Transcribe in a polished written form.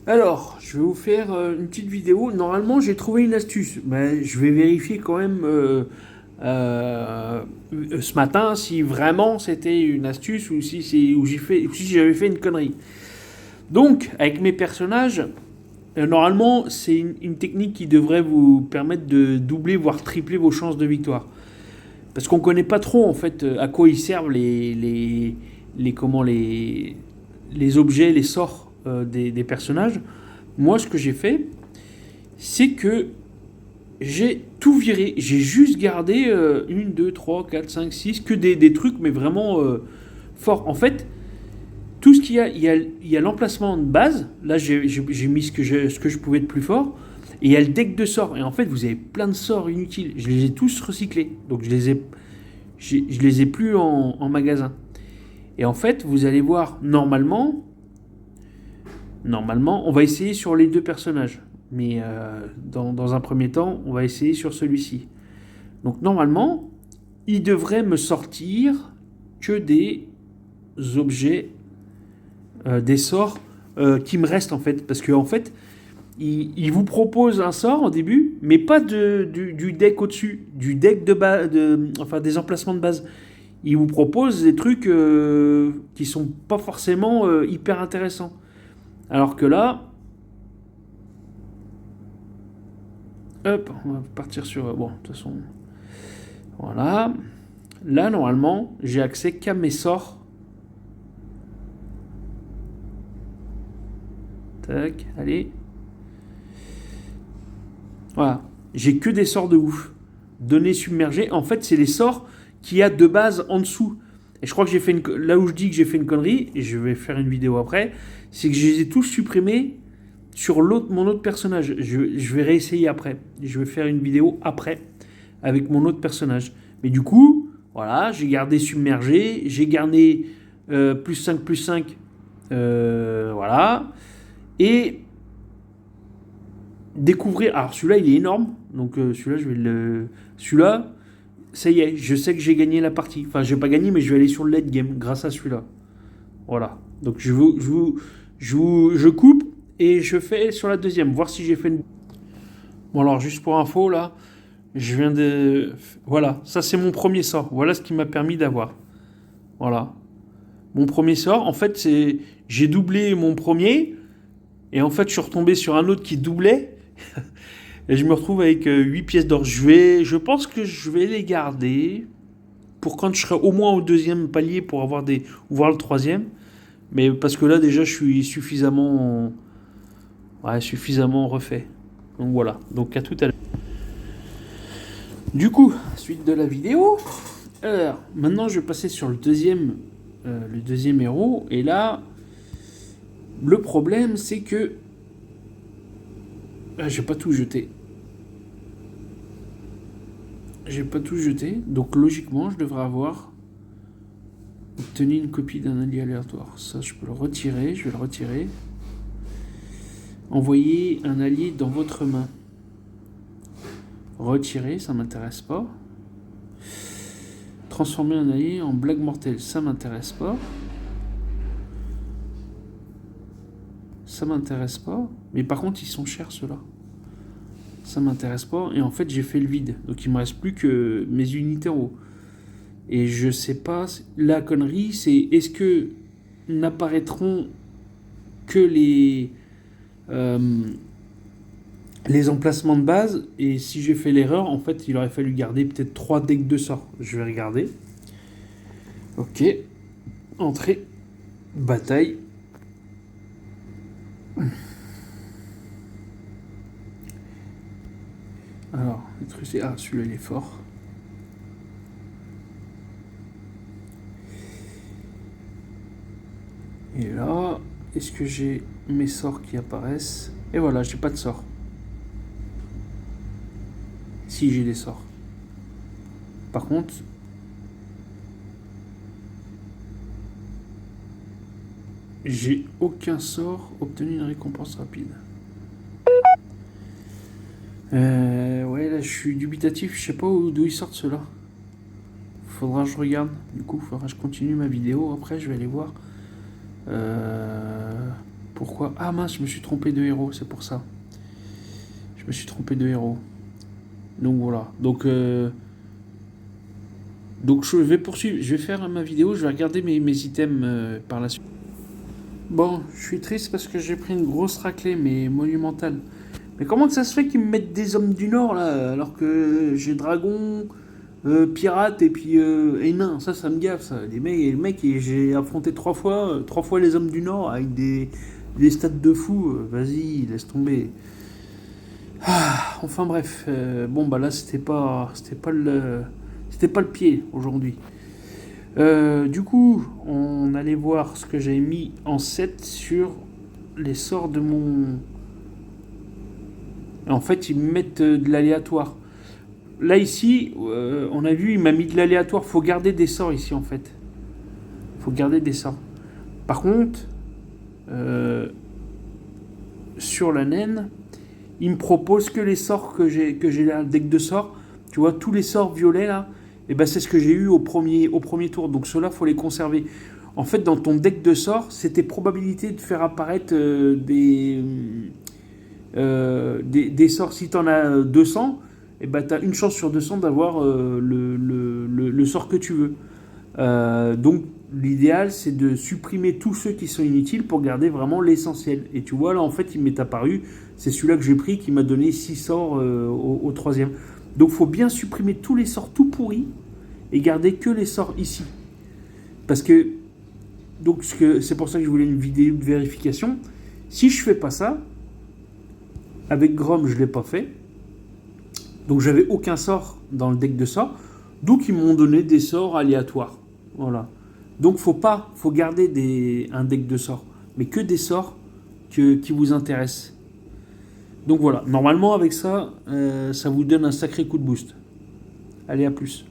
Alors, je vais vous faire une petite vidéo. Normalement, j'ai trouvé une astuce, mais je vais vérifier quand même ce matin si vraiment c'était une astuce ou si j'avais fait une connerie. Donc, avec mes personnages, normalement, c'est une technique qui devrait vous permettre de doubler voire tripler vos chances de victoire. Parce qu'on connaît pas trop en fait à quoi ils servent les objets, les sorts des personnages. Moi, ce que j'ai fait, c'est que j'ai tout viré. J'ai juste gardé 1, 2, 3, 4, 5, 6, que des trucs, mais vraiment forts. En fait, tout ce qu'il y a, il y a l'emplacement de base. Là, j'ai mis ce que je pouvais de plus fort. Et il y a le deck de sorts. Et en fait, vous avez plein de sorts inutiles. Je les ai tous recyclés. Donc, je les ai plus en magasin. Et en fait, vous allez voir, normalement, on va essayer sur les deux personnages. Mais dans un premier temps, on va essayer sur celui-ci. Donc normalement, il devrait me sortir que des objets, des sorts qui me restent en fait. Parce qu'en fait, il vous propose un sort au début, mais pas du deck au-dessus, du deck enfin des emplacements de base. Il vous propose des trucs qui sont pas forcément hyper intéressants. Alors que là, hop, on va partir sur. Bon, de toute façon. Voilà. Là, normalement, j'ai accès qu'à mes sorts. Tac, allez. Voilà. J'ai que des sorts de ouf. Données submergées. En fait, c'est les sorts qu'il y a de base en dessous. Et je crois que j'ai fait là où je dis que j'ai fait une connerie, et je vais faire une vidéo après, c'est que je les ai tous supprimés sur mon autre personnage. Je vais réessayer après. Je vais faire une vidéo après avec mon autre personnage. Mais du coup, voilà, j'ai gardé submergé, j'ai gardé plus 5 plus 5, voilà. Et découvrir. Alors celui-là, il est énorme. Donc celui-là, je vais le. Celui-là, ça y est, je sais que j'ai gagné la partie. Enfin, je vais pas gagner, mais je vais aller sur le late game grâce à celui-là. Voilà. Donc je coupe et je fais sur la deuxième, voir si j'ai fait une. Bon, alors, juste pour info, là, je viens de. Voilà, ça c'est mon premier sort. Voilà ce qui m'a permis d'avoir. Voilà. Mon premier sort, en fait, c'est. J'ai doublé mon premier, et en fait, je suis retombé sur un autre qui doublait, et je me retrouve avec 8 pièces d'or. Je pense que je vais les garder pour quand je serai au moins au deuxième palier pour avoir des. Ou voir le troisième. Mais parce que là, déjà, je suis suffisamment. Ouais, suffisamment refait. Donc voilà. Donc à tout à l'heure. Du coup, suite de la vidéo. Alors, maintenant, je vais passer sur le deuxième héros. Et là, le problème, c'est que j'ai pas tout jeté. J'ai pas tout jeté. Donc logiquement, je devrais avoir obtenu une copie d'un allié aléatoire. Ça, je peux le retirer. Je vais le retirer. Envoyer un allié dans votre main. Retirer, ça m'intéresse pas. Transformer un allié en blague mortelle, ça m'intéresse pas. Ça m'intéresse pas. Mais par contre, ils sont chers ceux-là. Ça m'intéresse pas. Et en fait, j'ai fait le vide. Donc il me reste plus que mes unités en haut. Et je sais pas. La connerie, c'est est-ce que n'apparaîtront que les emplacements de base. Et si j'ai fait l'erreur, en fait, il aurait fallu garder peut-être 3 decks de sorts. Je vais regarder. Ok. Entrée. Bataille. Alors, le truc c'est. Ah, celui-là il est fort. Et là, est-ce que j'ai mes sorts qui apparaissent? Et voilà, j'ai pas de sorts. Si, j'ai des sorts. Par contre, j'ai aucun sort. Obtenu une récompense rapide. Ouais, là je suis dubitatif. Je sais pas d'où ils sortent ceux-là. Faudra que je regarde. Du coup, faudra que je continue ma vidéo. Après, je vais aller voir. Pourquoi? Ah mince, je me suis trompé de héros, c'est pour ça. Je me suis trompé de héros. Donc voilà. Donc je vais poursuivre. Je vais faire ma vidéo. Je vais regarder mes items par la suite. Bon, je suis triste parce que j'ai pris une grosse raclée, mais monumentale. Mais comment que ça se fait qu'ils me mettent des hommes du Nord là, alors que j'ai dragon, pirate et puis et nain? Ça me gaffe ça. Les mecs j'ai affronté trois fois les hommes du Nord avec des stats de fou. Vas-y, laisse tomber. Ah, enfin bref, bon bah là c'était pas le pied aujourd'hui. Du coup, on allait voir ce que j'avais mis en 7 sur les sorts de mon. En fait, ils me mettent de l'aléatoire. Là ici, on a vu, il m'a mis de l'aléatoire. Faut garder des sorts ici en fait. Faut garder des sorts. Par contre, euh, sur la naine, il me propose que les sorts que j'ai là, deck de sorts. Tu vois, tous les sorts violets là, et ben c'est ce que j'ai eu au premier tour. Donc ceux-là, faut les conserver. En fait, dans ton deck de sorts, c'est tes probabilités de faire apparaître des sorts. Si tu en as 200, et ben tu as une chance sur 200 d'avoir le sort que tu veux. Donc l'idéal c'est de supprimer tous ceux qui sont inutiles pour garder vraiment l'essentiel. Et tu vois là en fait il m'est apparu, c'est celui-là que j'ai pris qui m'a donné 6 sorts au troisième. Donc faut bien supprimer tous les sorts tout pourris et garder que les sorts ici. Parce que donc c'est pour ça que je voulais une vidéo de vérification. Si je fais pas ça, avec Grom je l'ai pas fait. Donc j'avais aucun sort dans le deck de sorts. Donc ils m'ont donné des sorts aléatoires. Voilà. Donc faut garder un deck de sorts, mais que des sorts qui vous intéressent. Donc voilà, normalement avec ça, ça vous donne un sacré coup de boost. Allez, à plus.